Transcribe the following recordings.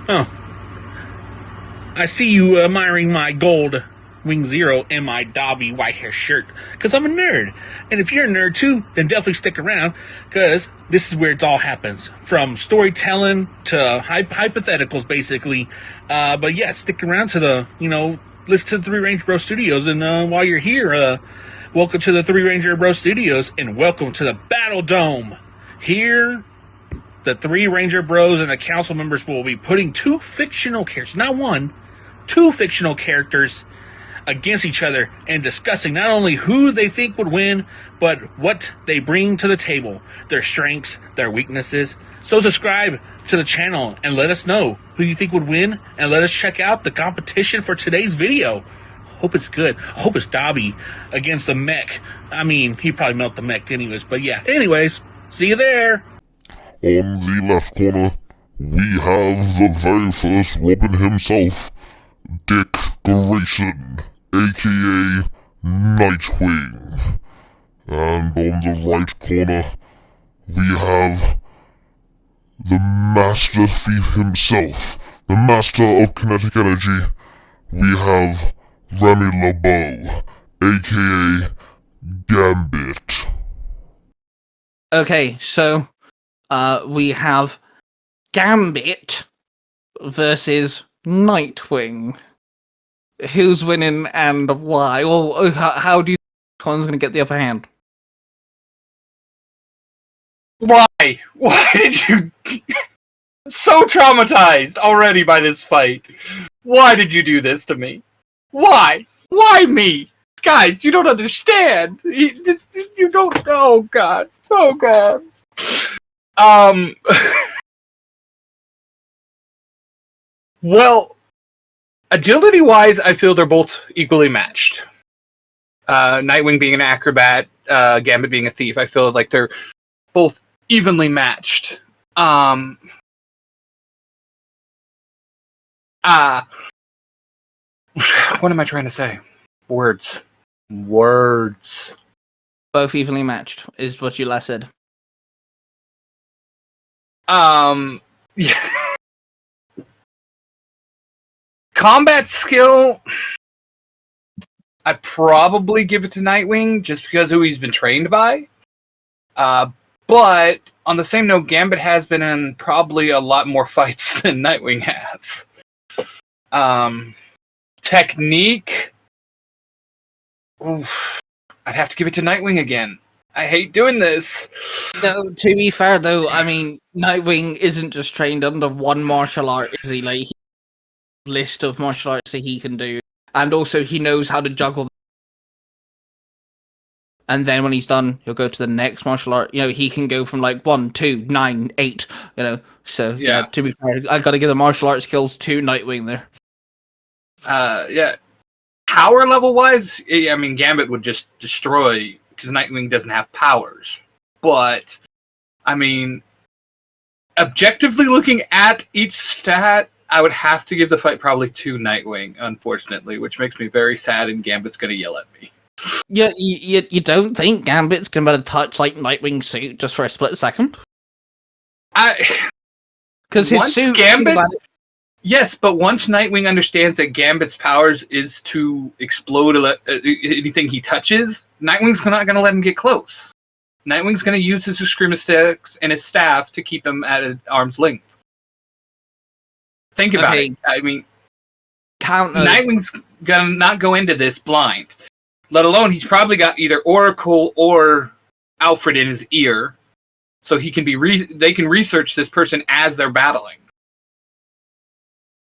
Oh, I see you admiring my gold Wing Zero and my Dobby white hair shirt, because I'm a nerd. And if you're a nerd too, then definitely stick around, because this is where it all happens. From storytelling to hypotheticals, basically. But yeah, stick around to listen to the Three Ranger Bro Studios. And while you're here, welcome to the Three Ranger Bro Studios, and welcome to the Battle Dome. Here, the Three Ranger Bros and the council members will be putting two fictional characters, not one, two fictional characters against each other and discussing not only who they think would win, but what they bring to the table, their strengths, their weaknesses. So subscribe to the channel and let us know who you think would win, and let us check out the competition for today's video. Hope it's good. I hope it's Dobby against the mech. I mean, he probably melt the mech anyways, but yeah. Anyways, see you there. On the left corner, we have the very first Robin himself, Dick Grayson, aka Nightwing. And on the right corner, we have the Master Thief himself, the Master of Kinetic Energy. We have Remy LeBeau, aka Gambit. Okay, so we have Gambit versus Nightwing. Who's winning and why? Or how do you think one's going to get the upper hand? Why? Why did you... I'm so traumatized already by this fight. Why did you do this to me? Why? Why me? Guys, you don't understand. You don't... Oh, God. Oh, God. Well, agility-wise, I feel they're both equally matched. Nightwing being an acrobat, Gambit being a thief. I feel like they're both evenly matched. What am I trying to say? Words. Both evenly matched, is what you last said. Yeah. Combat skill, I'd probably give it to Nightwing just because of who he's been trained by. But on the same note, Gambit has been in probably a lot more fights than Nightwing has. Technique, oof, I'd have to give it to Nightwing again. I hate doing this. No, to be fair though, I mean, Nightwing isn't just trained under one martial art, is he? Like, list of martial arts that he can do, and also he knows how to juggle. And then when he's done, he'll go to the next martial art. You know, he can go from like 1, 2, 9, 8. You know, so yeah. To be fair, I got to give the martial arts skills to Nightwing there. Yeah. Power level wise, I mean, Gambit would just destroy because Nightwing doesn't have powers. But I mean, objectively looking at each stat, I would have to give the fight probably to Nightwing, unfortunately, which makes me very sad, and Gambit's going to yell at me. Yeah, you don't think Gambit's going to touch like Nightwing's suit just for a split second? Because his suit... Gambit... Yes, but once Nightwing understands that Gambit's powers is to explode anything he touches, Nightwing's not going to let him get close. Nightwing's going to use his Eskrima sticks and his staff to keep him at an arm's length. Think about it. I mean, Nightwing's gonna not go into this blind. Let alone he's probably got either Oracle or Alfred in his ear, so he can be. They can research this person as they're battling.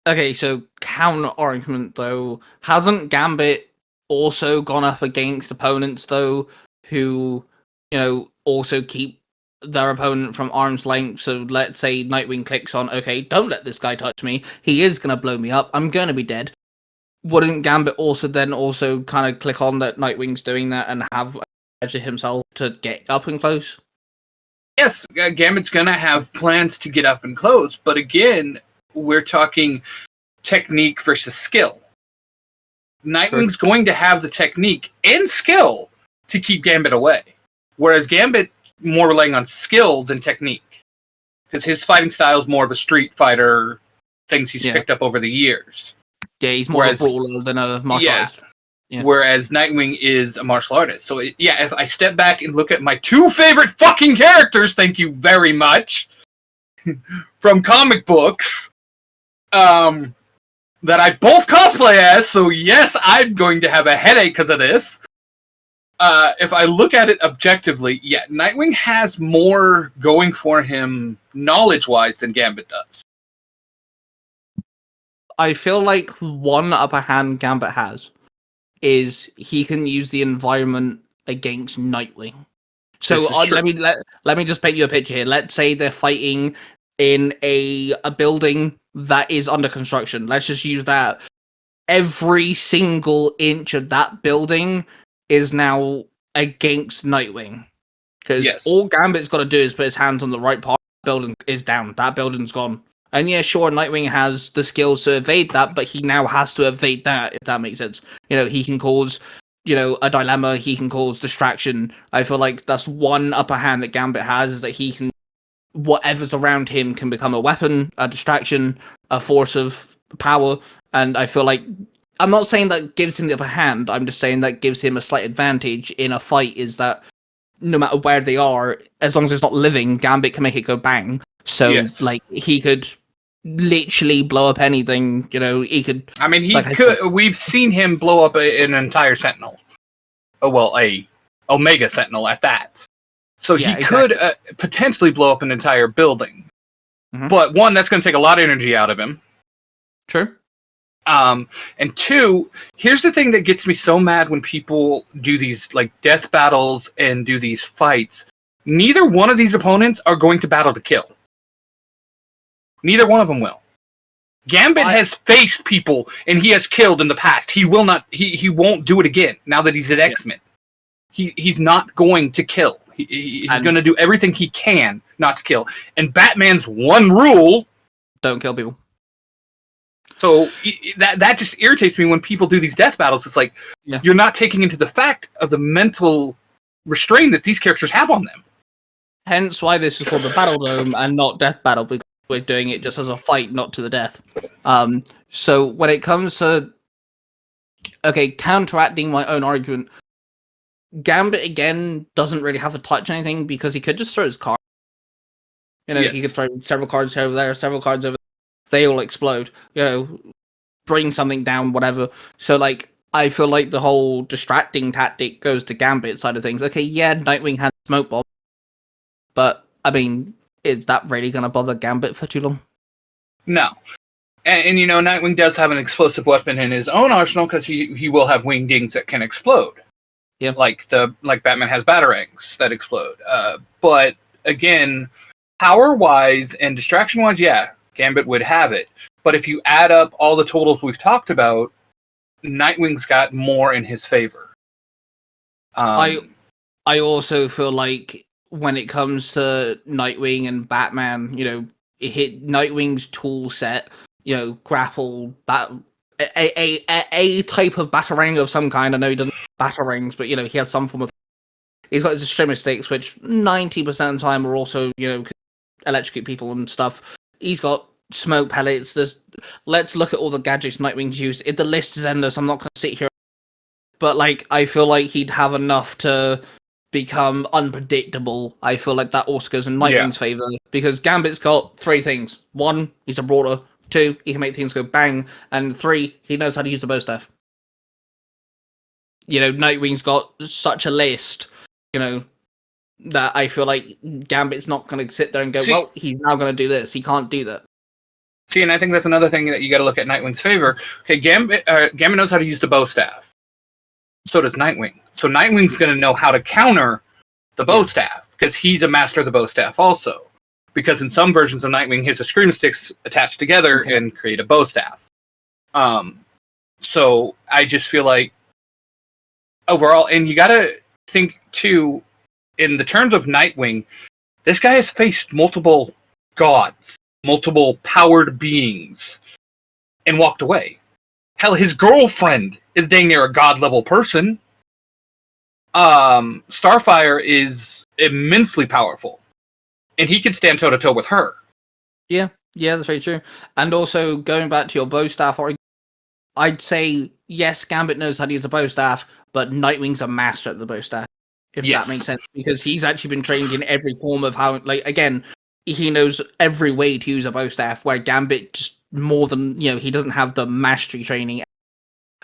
Okay, so counter argument though, hasn't Gambit also gone up against opponents though who, you know, also keep their opponent from arm's length? So let's say Nightwing clicks on, okay, don't let this guy touch me. He is going to blow me up. I'm going to be dead. Wouldn't Gambit also kind of click on that Nightwing's doing that and have edge himself to get up and close? Yes, Gambit's going to have plans to get up and close, but again, we're talking technique versus skill. Nightwing's going to have the technique and skill to keep Gambit away, whereas Gambit more relying on skill than technique, because his fighting style is more of a Street Fighter things he's Yeah. picked up over the years. Yeah, he's more of a brawler than a martial artist. Yeah. Whereas Nightwing is a martial artist. So, if I step back and look at my two favorite fucking characters, thank you very much, from comic books, that I both cosplay as, so yes, I'm going to have a headache because of this. If I look at it objectively, Nightwing has more going for him knowledge-wise than Gambit does. I feel like one upper hand Gambit has is he can use the environment against Nightwing. So let me just paint you a picture here. Let's say they're fighting in a building that is under construction. Let's just use that. Every single inch of that building is now against Nightwing. Because all Gambit's got to do is put his hands on the right part. That building is down. That building's gone. And yeah, sure, Nightwing has the skills to evade that, but he now has to evade that, if that makes sense. He can cause, a dilemma, he can cause distraction. I feel like that's one upper hand that Gambit has, is that he can, whatever's around him can become a weapon, a distraction, a force of power, and I feel like, I'm not saying that gives him the upper hand, I'm just saying that gives him a slight advantage in a fight, is that no matter where they are, as long as it's not living, Gambit can make it go bang. So, he could literally blow up anything, he could... I mean, we've seen him blow up an entire Sentinel. Oh, well, a Omega Sentinel at that. So he could potentially blow up an entire building. Mm-hmm. But one, that's going to take a lot of energy out of him. True. And two, here's the thing that gets me so mad when people do these, death battles and do these fights. Neither one of these opponents are going to battle to kill. Neither one of them will. Gambit has faced people and he has killed in the past. He will not. He won't do it again. Now that he's at X-Men, he's not going to kill. He's going to do everything he can not to kill. And Batman's one rule: don't kill people. So that just irritates me when people do these death battles. It's like you're not taking into the fact of the mental restraint that these characters have on them. Hence why this is called the Battle Dome and not Death Battle, because we're doing it just as a fight, not to the death. So when it comes to counteracting my own argument, Gambit again doesn't really have to touch anything because he could just throw his card. He could throw several cards over there, several cards over there. They all explode. Bring something down, whatever. So I feel like the whole distracting tactic goes to Gambit side of things. Okay, yeah, Nightwing had smoke bomb, but I mean, is that really going to bother Gambit for too long? No. And Nightwing does have an explosive weapon in his own arsenal because he will have wingdings that can explode. Yeah. Like Batman has batarangs that explode. But again, power-wise and distraction-wise, Gambit would have it. But if you add up all the totals we've talked about, Nightwing's got more in his favor. I also feel like when it comes to Nightwing and Batman, it hit Nightwing's tool set, grapple, a type of batarang of some kind. I know he doesn't have batarangs, but he has some form of. He's got his extremist sticks, which 90% of the time are also electrocute people and stuff. He's got smoke pellets. Let's look at all the gadgets Nightwing's used. If the list is endless, I'm not going to sit here. But I feel like he'd have enough to become unpredictable. I feel like that also goes in Nightwing's favor because Gambit's got three things: one, he's a brawler; two, he can make things go bang; and three, he knows how to use the bow staff. Nightwing's got such a list, that I feel like Gambit's not going to sit there and go, well, he's now going to do this. He can't do that. See, and I think that's another thing that you got to look at Nightwing's favor. Okay, Gambit knows how to use the bow staff. So does Nightwing. So Nightwing's going to know how to counter the bow staff because he's a master of the bow staff also. Because in some versions of Nightwing, he has the scream sticks attached together and create a bow staff. So I just feel like overall, and you got to think too, in the terms of Nightwing, this guy has faced multiple gods, multiple powered beings, and walked away. Hell, his girlfriend is dang near a god-level person. Starfire is immensely powerful, and he can stand toe-to-toe with her. Yeah. Yeah, that's very true. And also, going back to your bow staff, I'd say, yes, Gambit knows how to use a bow staff, but Nightwing's a master at the bow staff, if Yes. that makes sense. Because he's actually been trained in every form of how, like, again, he knows every way to use a bow staff, where Gambit just more than, he doesn't have the mastery training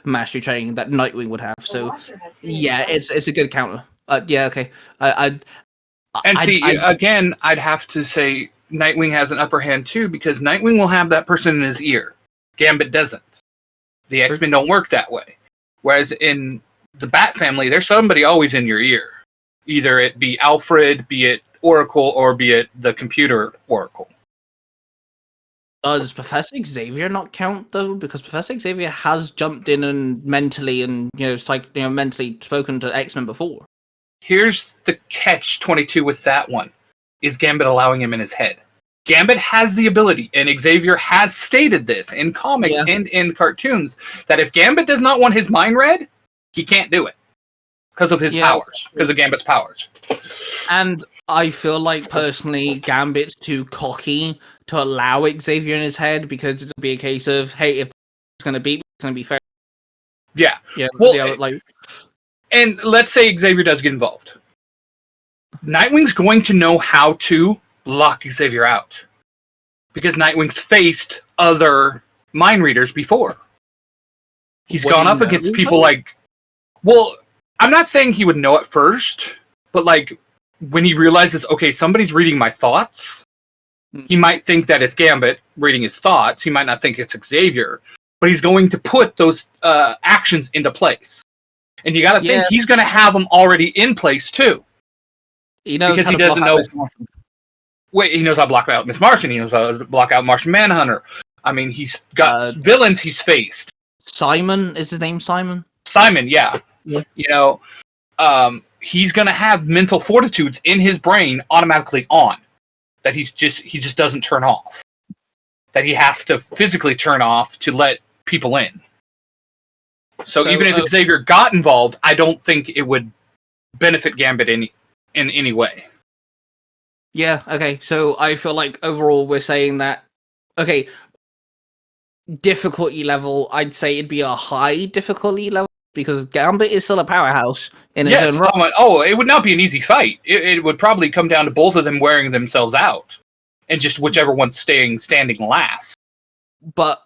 that Nightwing would have. So, yeah, it's a good counter. Yeah, okay. Again, I'd have to say Nightwing has an upper hand too, because Nightwing will have that person in his ear. Gambit doesn't. The X-Men don't work that way. Whereas in the Bat family, there's somebody always in your ear. Either it be Alfred, be it Oracle, or be it the computer Oracle. Does Professor Xavier not count though? Because Professor Xavier has jumped in and mentally mentally spoken to X-Men before. Here's the catch-22 with that one. Is Gambit allowing him in his head? Gambit has the ability, and Xavier has stated this in comics and in cartoons, that if Gambit does not want his mind read, he can't do it. Because of his powers. Because of Gambit's powers. And I feel like, personally, Gambit's too cocky to allow Xavier in his head, because it's going to be a case of, hey, if it's going to beat me, it's going to be fair. Yeah. Yeah. Well, and let's say Xavier does get involved. Nightwing's going to know how to lock Xavier out. Because Nightwing's faced other mind readers before. He's gone up against people like... Well, I'm not saying he would know at first, but like when he realizes, okay, somebody's reading my thoughts, he might think that it's Gambit reading his thoughts. He might not think it's Xavier, but he's going to put those actions into place. And you got to think he's going to have them already in place too. He knows because he doesn't know. Wait, he knows how to block out Miss Martian. He knows how to block out Martian Manhunter. I mean, he's got villains he's faced. Simon, is his name Simon? Simon, yeah. He's going to have mental fortitudes in his brain automatically on that he just doesn't turn off. That he has to physically turn off to let people in. So even if Xavier got involved, I don't think it would benefit Gambit in any way. Yeah, okay. So I feel like overall we're saying that, okay, difficulty level, I'd say it'd be a high difficulty level, because Gambit is still a powerhouse in his own right. It would not be an easy fight. It would probably come down to both of them wearing themselves out, and just whichever one's standing last. But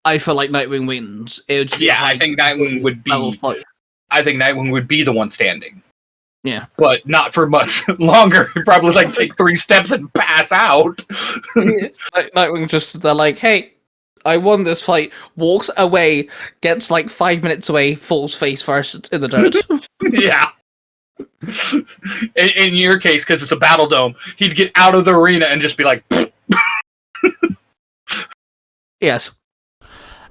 I feel like Nightwing wins. It would just be I think Nightwing would be. I think Nightwing would be the one standing. Yeah, but not for much longer. He'd probably take 3 steps and pass out. Nightwing they're like, hey, I won this fight. Walks away, gets 5 minutes away, falls face first in the dirt. Yeah. In your case, because it's a battle dome, he'd get out of the arena and just be like. Yes.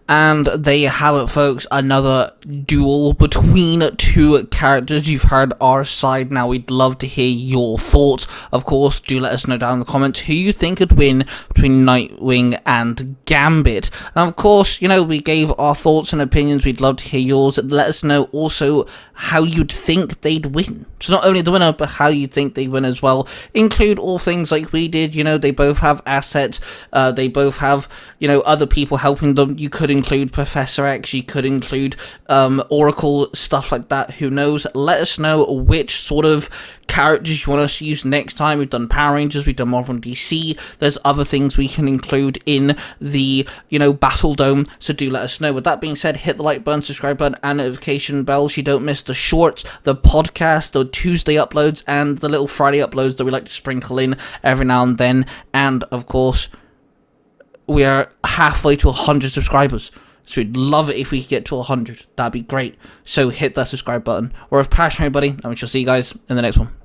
And there you have it, folks. Another duel between two characters. You've heard our side. Now we'd love to hear your thoughts. Of course, do let us know down in the comments who you think would win between Nightwing and Gambit. And of course, we gave our thoughts and opinions. We'd love to hear yours. Let us know also how you'd think they'd win. So not only the winner, but how you think they win as well. Include all things like we did. They both have assets. They both have, other people helping them. You could include Professor X, you could include Oracle, stuff like that, who knows. Let us know which sort of characters you want us to use next time. We've done Power Rangers, we've done Marvel DC, there's other things we can include in the, Battle Dome, so do let us know. With that being said, hit the like button, subscribe button, and notification bell so you don't miss the shorts, the podcast, the Tuesday uploads, and the little Friday uploads that we like to sprinkle in every now and then. And of course, we are halfway to 100 subscribers, so we'd love it if we could get to 100. That'd be great. So hit that subscribe button. We're with Passion, everybody, and we shall see you guys in the next one.